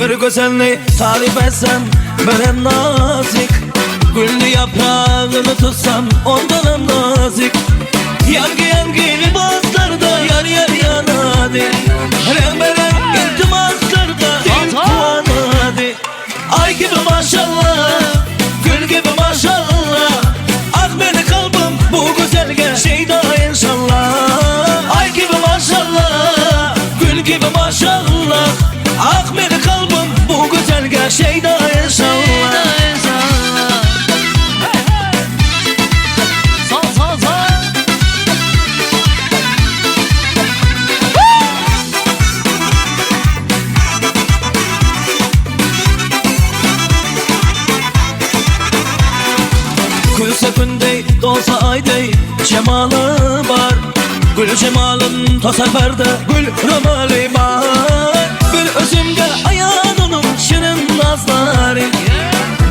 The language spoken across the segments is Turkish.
Bir güzelliği tarif etsem böyle nazik, güllü yaprağını tutsam ondanım nazik. Yangi yangi libaslarda yar yar yanadı, renk iltimaslarda puanadı. Ay gibi maşallah, gül gibi maşallah, ah beni kalbim bu güzelge şeyda inşallah. Ay gibi maşallah, gül gibi maşallah, ah beni kalbim bu güzelge şeyda inşallah. Gülse gündey, dolsa ayday, cemalı var. Gül cemalın tasarferde, gül ramali var. Bir özümde ayağının şirin nazları,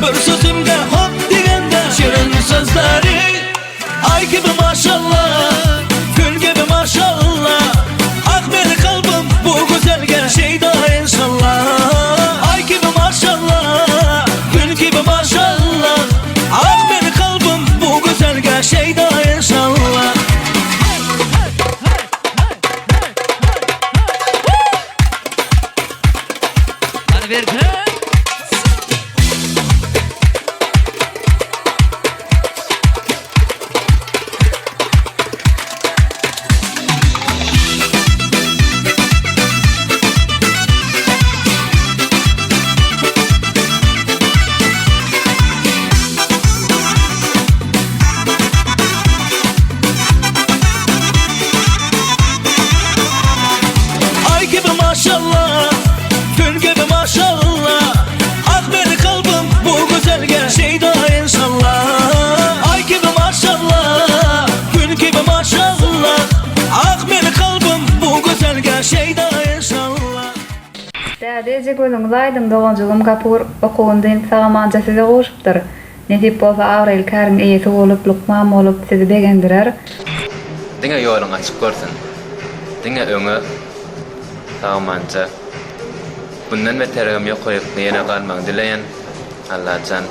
bir sözümde hop digende şirin sözleri. Ay gibi maşallah, gül gibi maşallah, ah beni kalbim bu güzelge şeyda inşallah. Ay gibi maşallah, gül gibi maşallah, ah beni kalbim bu güzelge şeyda inşallah. Hadi ver kız. Ay gibi maşallah, gül gibi maşallah, ah beni kalbim bu güzelge şeyda inşallah. Ay gibi maşallah, gül gibi maşallah, ah beni kalbim bu güzelge şeyda inşallah. Dädece gözüňiz aýdyn doganjygym Gapur okuwundan sagamança size goşupdyr. Netip bolsa Avril Karim eýesi bolup Lukman bolup sizi begendirer. Diňe ýoluň açyk görsin. Diňe öňe sagamança. Bundan betergem ýok goýup ýene galmaň dileýän Allahan.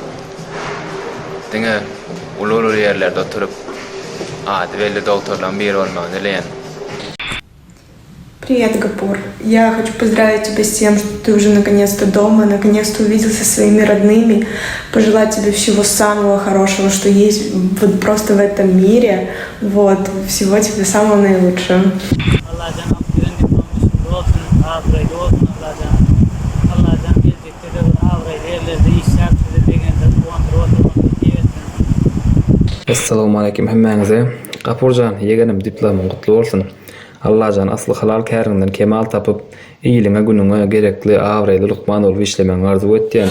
Diňe ulul ýerlerde oturup ady belli doktorlaryň biri bolmagy dileýän. Привет, Гапур. Я хочу поздравить тебя с тем, что ты уже наконец-то дома, наконец-то увиделся со своими родными, пожелать тебе всего самого хорошего, что есть вот просто в этом мире. Вот, всего тебе самого наилучшего. Assalamu alaikum hemmeňize. Gapurjan, yegenim diplomum gutly bolsun. Allahan asly halal käriňden kemal tapyp, iýiliňe günüňe gerekli Avril Lukman bolup işlemeňi arzu etdim.